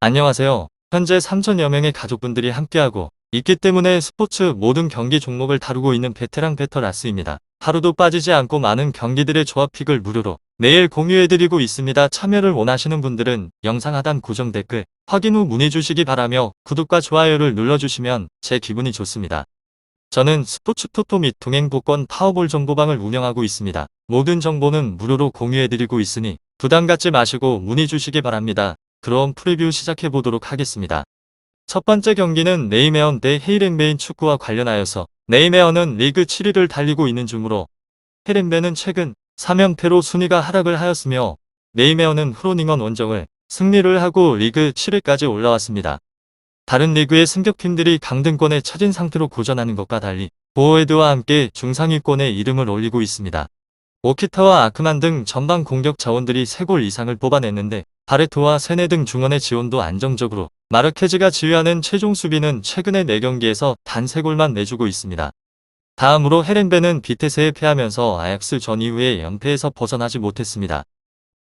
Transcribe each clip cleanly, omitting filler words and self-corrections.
안녕하세요. 현재 3천여 명의 가족분들이 함께하고 있기 때문에 스포츠 모든 경기 종목을 다루고 있는 베테랑 배터라스입니다. 하루도 빠지지 않고 많은 경기들의 조합픽을 무료로 매일 공유해드리고 있습니다. 참여를 원하시는 분들은 영상 하단 고정 댓글 확인 후 문의 주시기 바라며 구독과 좋아요를 눌러주시면 제 기분이 좋습니다. 저는 스포츠 토토 및 동행 복권 파워볼 정보방을 운영하고 있습니다. 모든 정보는 무료로 공유해드리고 있으니 부담 갖지 마시고 문의 주시기 바랍니다. 그럼 프리뷰 시작해보도록 하겠습니다. 첫 번째 경기는 네이메언 대 헤이렌베인 축구와 관련하여서 네이메언은 리그 7위를 달리고 있는 중으로 헤이렌베는 최근 3연패로 순위가 하락을 하였으며 네이메언은 후로닝언 원정을 승리를 하고 리그 7위까지 올라왔습니다. 다른 리그의 승격팀들이 강등권에 처진 상태로 고전하는 것과 달리 보어헤드와 함께 중상위권에 이름을 올리고 있습니다. 오키타와 아크만 등 전방 공격 자원들이 3골 이상을 뽑아냈는데 바레토와 세네 등 중원의 지원도 안정적으로 마르케즈가 지휘하는 최종 수비는 최근의 4경기에서 단 3골만 내주고 있습니다. 다음으로 헤렌베는 비테세에 패하면서 아약스 전 이후에 연패에서 벗어나지 못했습니다.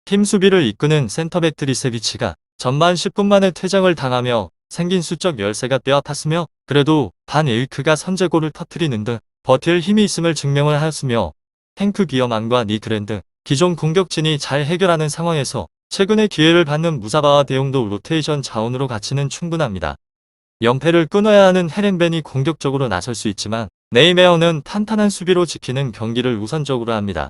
팀 수비를 이끄는 센터백 드리세비치가 전반 10분 만에 퇴장을 당하며 생긴 수적 열세가 뼈아팠으며 그래도 반 에이크가 선제골을 터뜨리는 등 버틸 힘이 있음을 증명을 하였으며 헨크 기어만과 니그랜드 기존 공격진이 잘 해결하는 상황에서 최근에 기회를 받는 무사바와 대용도 로테이션 자원으로 가치는 충분합니다. 연패를 끊어야 하는 헤렌벤이 공격적으로 나설 수 있지만 네이메언은 탄탄한 수비로 지키는 경기를 우선적으로 합니다.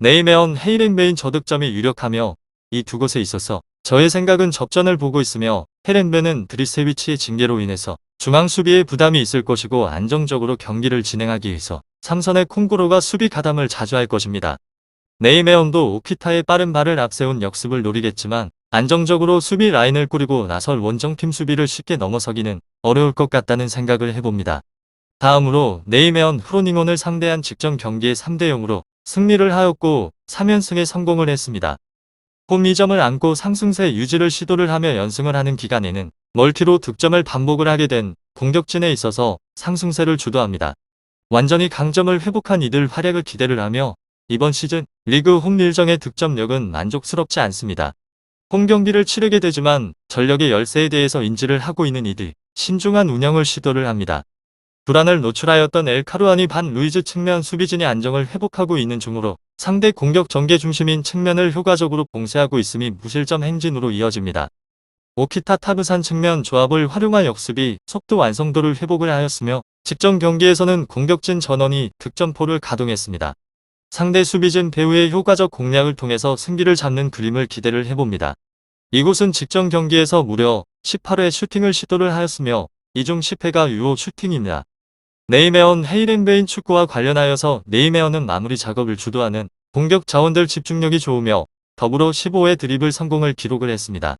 네이메언 헤이렌베인 저득점이 유력하며 이 두 곳에 있어서 저의 생각은 접전을 보고 있으며 헤렌베는 드리세비치의 징계로 인해서 중앙 수비에 부담이 있을 것이고 안정적으로 경기를 진행하기 위해서 삼선의 콩고로가 수비 가담을 자주 할 것입니다. 네이메언도 오키타의 빠른 발을 앞세운 역습을 노리겠지만 안정적으로 수비 라인을 꾸리고 나설 원정팀 수비를 쉽게 넘어서기는 어려울 것 같다는 생각을 해봅니다. 다음으로 네이메언 후로닝온을 상대한 직전 경기에 3대0으로 승리를 하였고 3연승에 성공을 했습니다. 홈 2점을 안고 상승세 유지를 시도를 하며 연승을 하는 기간에는 멀티로 득점을 반복을 하게 된 공격진에 있어서 상승세를 주도합니다. 완전히 강점을 회복한 이들 활약을 기대를 하며 이번 시즌 리그 홈 일정의 득점력은 만족스럽지 않습니다. 홈 경기를 치르게 되지만 전력의 열세에 대해서 인지를 하고 있는 이들 신중한 운영을 시도를 합니다. 불안을 노출하였던 엘카루아니 반 루이즈 측면 수비진이 안정을 회복하고 있는 중으로 상대 공격 전개 중심인 측면을 효과적으로 봉쇄하고 있음이 무실점 행진으로 이어집니다. 오키타 타브산 측면 조합을 활용한 역습이 속도 완성도를 회복을 하였으며 직전 경기에서는 공격진 전원이 득점포를 가동했습니다. 상대 수비진 배우의 효과적 공략을 통해서 승기를 잡는 그림을 기대를 해봅니다. 이곳은 직전 경기에서 무려 18회 슈팅을 시도를 하였으며 이 중 10회가 유효 슈팅입니다. 네이메언 헤이렌베인 축구와 관련하여서 네이메언은 마무리 작업을 주도하는 공격 자원들 집중력이 좋으며 더불어 15회 드리블 성공을 기록을 했습니다.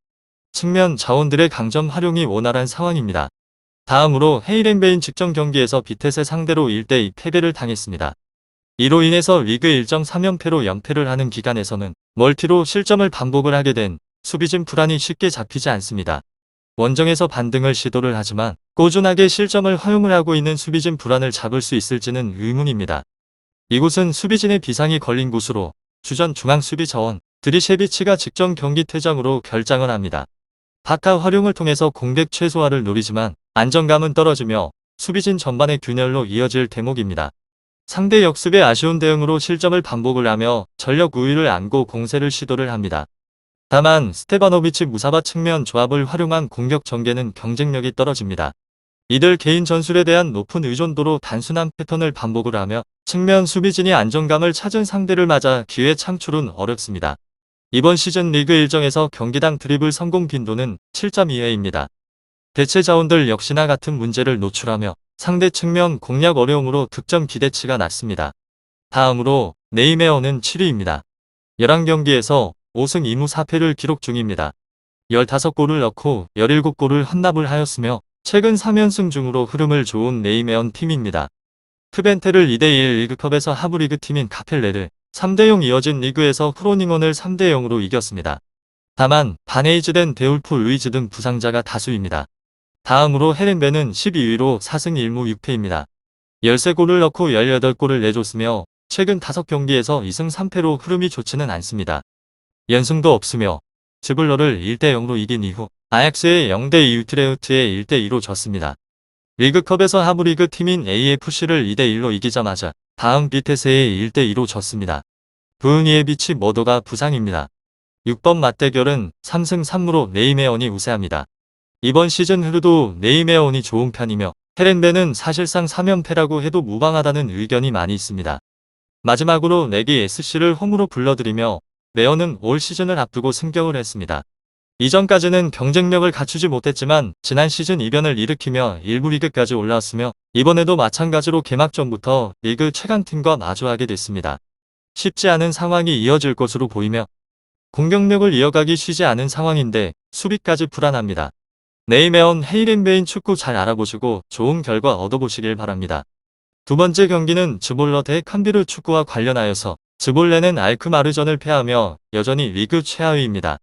측면 자원들의 강점 활용이 원활한 상황입니다. 다음으로 헤이렌베인 직전 경기에서 비텟의 상대로 1대2 패배를 당했습니다. 이로 인해서 리그 일정 3연패로 연패를 하는 기간에서는 멀티로 실점을 반복을 하게 된 수비진 불안이 쉽게 잡히지 않습니다. 원정에서 반등을 시도를 하지만 꾸준하게 실점을 허용을 하고 있는 수비진 불안을 잡을 수 있을지는 의문입니다. 이곳은 수비진의 비상이 걸린 곳으로 주전 중앙 수비 자원 드리셰비치가 직전 경기 퇴장으로 결장을 합니다. 바카 활용을 통해서 공백 최소화를 노리지만 안정감은 떨어지며 수비진 전반의 균열로 이어질 대목입니다. 상대 역습의 아쉬운 대응으로 실점을 반복을 하며 전력 우위를 안고 공세를 시도를 합니다. 다만 스테바노비치 무사바 측면 조합을 활용한 공격 전개는 경쟁력이 떨어집니다. 이들 개인 전술에 대한 높은 의존도로 단순한 패턴을 반복을 하며 측면 수비진이 안정감을 찾은 상대를 맞아 기회 창출은 어렵습니다. 이번 시즌 리그 일정에서 경기당 드리블 성공 빈도는 7.2회입니다. 대체 자원들 역시나 같은 문제를 노출하며 상대 측면 공략 어려움으로 득점 기대치가 낮습니다. 다음으로 네이메어는 7위입니다. 11경기에서 5승 2무 4패를 기록 중입니다. 15골을 넣고 17골을 헌납을 하였으며 최근 3연승 중으로 흐름을 좋은 네이메언 팀입니다. 트벤테를 2대1 리그컵에서 하브리그 팀인 카펠레를 3대0 이어진 리그에서 후로닝원을 3대0으로 이겼습니다. 다만 바네이즈된 데울프 루이즈 등 부상자가 다수입니다. 다음으로 헤렌베는 12위로 4승 1무 6패입니다. 13골을 넣고 18골을 내줬으며 최근 5경기에서 2승 3패로 흐름이 좋지는 않습니다. 연승도 없으며 즈블러를 1대0으로 이긴 이후 아약스의 0대2 유트레흐트에 1대2로 졌습니다. 리그컵에서 하부리그 팀인 AFC를 2대1로 이기자마자 다음 비테세에 1대2로 졌습니다. 부은이에비치 머더가 부상입니다. 6번 맞대결은 3승 3무로 네이메온이 우세합니다. 이번 시즌 흐르도 네이메온이 좋은 편이며 헤렌베는 사실상 3연패라고 해도 무방하다는 의견이 많이 있습니다. 마지막으로 내기 SC를 홈으로 불러들이며 레어는 올 시즌을 앞두고 승격을 했습니다. 이전까지는 경쟁력을 갖추지 못했지만 지난 시즌 이변을 일으키며 1부 리그까지 올라왔으며 이번에도 마찬가지로 개막 전부터 리그 최강팀과 마주하게 됐습니다. 쉽지 않은 상황이 이어질 것으로 보이며 공격력을 이어가기 쉬지 않은 상황인데 수비까지 불안합니다. 네이메온 헤이렌베인 축구 잘 알아보시고 좋은 결과 얻어보시길 바랍니다. 두 번째 경기는 즈볼러 대 캄비르 축구와 관련하여서 즈볼레는 알크마르전을 패하며 여전히 리그 최하위입니다.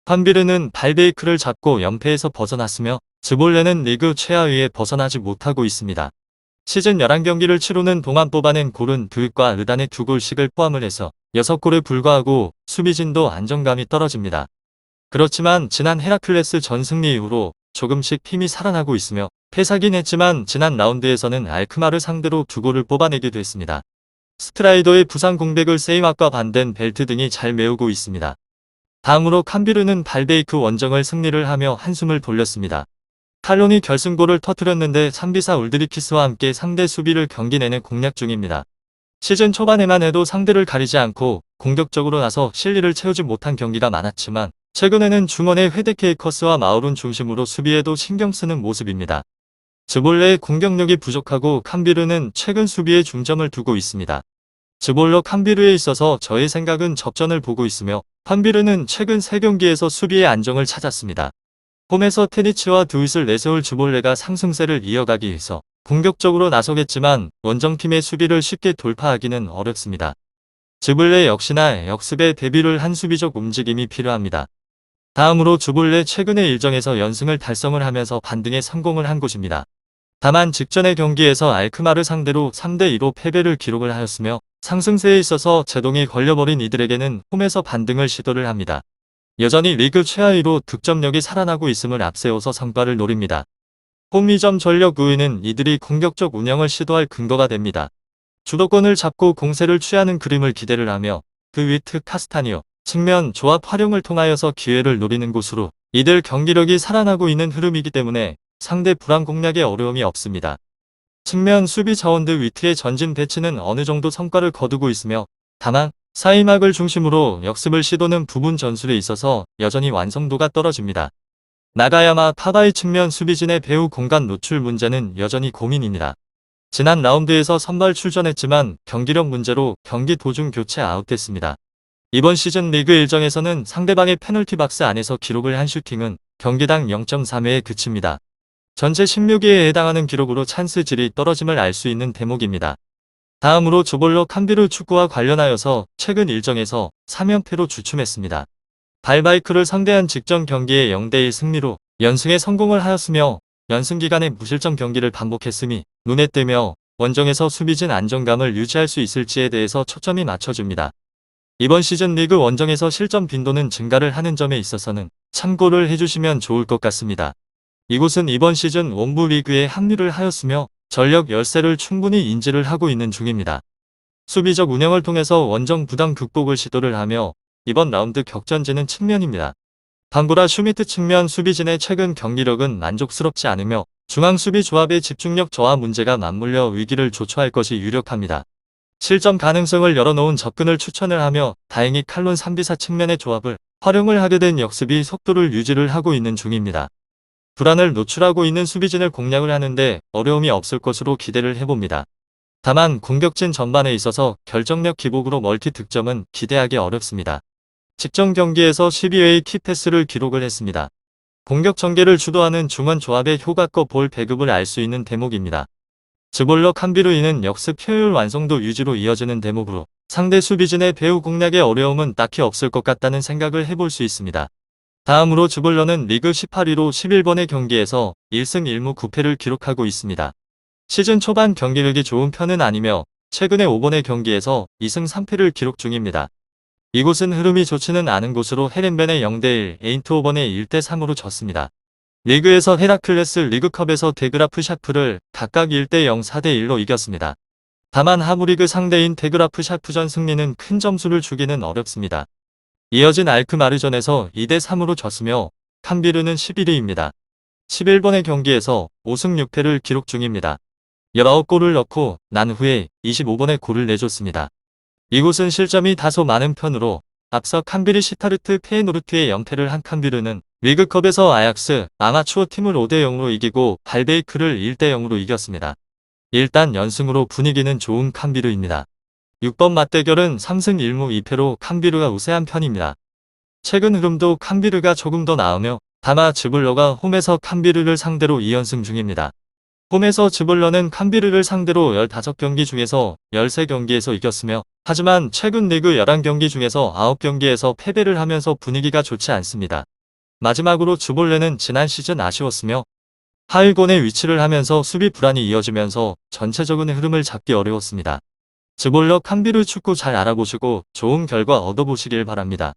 캄비르는 발베이크를 잡고 연패에서 벗어났으며 즈볼레는 리그 최하위에 벗어나지 못하고 있습니다. 시즌 11경기를 치르는 동안 뽑아낸 골은 드윗과 르단의 2골씩을 포함을 해서 6골에 불과하고 수비진도 안정감이 떨어집니다. 그렇지만 지난 헤라클레스 전 승리 이후로 조금씩 힘이 살아나고 있으며 패사긴 했지만 지난 라운드에서는 알크마를 상대로 2골을 뽑아내기도 했습니다. 스트라이더의 부상 공백을 세이막과 반덴 벨트 등이 잘 메우고 있습니다. 다음으로 캄비르는 발베이크 원정을 승리를 하며 한숨을 돌렸습니다. 칼론이 결승골을 터뜨렸는데 3비사 울드리키스와 함께 상대 수비를 경기 내내 공략 중입니다. 시즌 초반에만 해도 상대를 가리지 않고 공격적으로 나서 실리를 채우지 못한 경기가 많았지만 최근에는 중원의 헤데케이커스와 마울은 중심으로 수비에도 신경 쓰는 모습입니다. 즈볼레의 공격력이 부족하고 캄비르는 최근 수비에 중점을 두고 있습니다. 즈볼러 캄비르에 있어서 저의 생각은 접전을 보고 있으며 캄비르는 최근 3경기에서 수비의 안정을 찾았습니다. 홈에서 테니치와 드윗을 내세울 즈볼레가 상승세를 이어가기 위해서 공격적으로 나서겠지만 원정팀의 수비를 쉽게 돌파하기는 어렵습니다. 즈볼레 역시나 역습에 대비를 한 수비적 움직임이 필요합니다. 다음으로 즈볼레 최근의 일정에서 연승을 달성을 하면서 반등에 성공을 한 곳입니다. 다만 직전의 경기에서 알크마를 상대로 3대2로 패배를 기록을 하였으며 상승세에 있어서 제동이 걸려버린 이들에게는 홈에서 반등을 시도를 합니다. 여전히 리그 최하위로 득점력이 살아나고 있음을 앞세워서 성과를 노립니다. 홈 2점 전력 우위는 이들이 공격적 운영을 시도할 근거가 됩니다. 주도권을 잡고 공세를 취하는 그림을 기대를 하며 그 위트 카스타니오 측면 조합 활용을 통하여서 기회를 노리는 곳으로 이들 경기력이 살아나고 있는 흐름이기 때문에 상대 불안 공략에 어려움이 없습니다. 측면 수비 자원들 위트의 전진 배치는 어느 정도 성과를 거두고 있으며 다만 사이막을 중심으로 역습을 시도는 부분 전술에 있어서 여전히 완성도가 떨어집니다. 나가야마 타바이 측면 수비진의 배후 공간 노출 문제는 여전히 고민입니다. 지난 라운드에서 선발 출전했지만 경기력 문제로 경기 도중 교체 아웃됐습니다. 이번 시즌 리그 일정에서는 상대방의 페널티 박스 안에서 기록을 한 슈팅은 경기당 0.3회에 그칩니다. 전체 16위에 해당하는 기록으로 찬스 질이 떨어짐을 알 수 있는 대목입니다. 다음으로 즈볼러 캄비르 축구와 관련하여서 최근 일정에서 3연패로 주춤했습니다. 발바이크를 상대한 직전 경기에 0대1 승리로 연승에 성공을 하였으며 연승 기간에 무실점 경기를 반복했음이 눈에 띄며 원정에서 수비진 안정감을 유지할 수 있을지에 대해서 초점이 맞춰집니다. 이번 시즌 리그 원정에서 실점 빈도는 증가를 하는 점에 있어서는 참고를 해주시면 좋을 것 같습니다. 이곳은 이번 시즌 원부 리그에 합류를 하였으며 전력 열세를 충분히 인지를 하고 있는 중입니다. 수비적 운영을 통해서 원정 부담 극복을 시도를 하며 이번 라운드 격전지는 측면입니다. 방구라 슈미트 측면 수비진의 최근 경기력은 만족스럽지 않으며 중앙 수비 조합의 집중력 저하 문제가 맞물려 위기를 조초할 것이 유력합니다. 실점 가능성을 열어놓은 접근을 추천을 하며 다행히 칼론 3비사 측면의 조합을 활용을 하게 된 역습이 속도를 유지를 하고 있는 중입니다. 불안을 노출하고 있는 수비진을 공략을 하는데 어려움이 없을 것으로 기대를 해봅니다. 다만 공격진 전반에 있어서 결정력 기복으로 멀티 득점은 기대하기 어렵습니다. 직전 경기에서 12회의 키패스를 기록을 했습니다. 공격 전개를 주도하는 중원 조합의 효과껏 볼 배급을 알 수 있는 대목입니다. 즈볼러 캄비르이는 역습 효율 완성도 유지로 이어지는 대목으로 상대 수비진의 배후 공략의 어려움은 딱히 없을 것 같다는 생각을 해볼 수 있습니다. 다음으로 즈볼러는 리그 18위로 11번의 경기에서 1승 1무 9패를 기록하고 있습니다. 시즌 초반 경기력이 좋은 편은 아니며 최근에 5번의 경기에서 2승 3패를 기록 중입니다. 이곳은 흐름이 좋지는 않은 곳으로 헤렌벤의 0대1, 에인트호번의 1대3으로 졌습니다. 리그에서 헤라클레스 리그컵에서 데그라프 샤프를 각각 1대0, 4대1로 이겼습니다. 다만 하부리그 상대인 데그라프 샤프전 승리는 큰 점수를 주기는 어렵습니다. 이어진 알크마르전에서 2대3으로 졌으며 캄비르는 11위입니다. 11번의 경기에서 5승 6패를 기록 중입니다. 19골을 넣고 난 후에 25번의 골을 내줬습니다. 이곳은 실점이 다소 많은 편으로 앞서 캄비르 시타르트 페예노르트의 연패를 한 캄비르는 리그컵에서 아약스 아마추어 팀을 5대0으로 이기고 발베이크를 1대0으로 이겼습니다. 일단 연승으로 분위기는 좋은 캄비르입니다. 6번 맞대결은 3승 1무 2패로 캄비르가 우세한 편입니다. 최근 흐름도 캄비르가 조금 더 나으며 다마 즈블러가 홈에서 캄비르를 상대로 2연승 중입니다. 홈에서 즈블러는 캄비르를 상대로 15경기 중에서 13경기에서 이겼으며 하지만 최근 리그 11경기 중에서 9경기에서 패배를 하면서 분위기가 좋지 않습니다. 마지막으로 즈볼레는 지난 시즌 아쉬웠으며 하위권에 위치를 하면서 수비 불안이 이어지면서 전체적인 흐름을 잡기 어려웠습니다. 즈볼러 캄비르 축구 잘 알아보시고 좋은 결과 얻어보시길 바랍니다.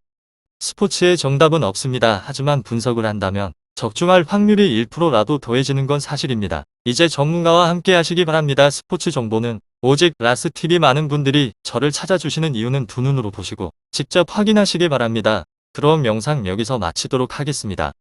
스포츠에 정답은 없습니다. 하지만 분석을 한다면 적중할 확률이 1%라도 더해지는 건 사실입니다. 이제 전문가와 함께 하시기 바랍니다. 스포츠 정보는 오직 라스TV. 많은 분들이 저를 찾아주시는 이유는 두 눈으로 보시고 직접 확인하시기 바랍니다. 그럼 영상 여기서 마치도록 하겠습니다.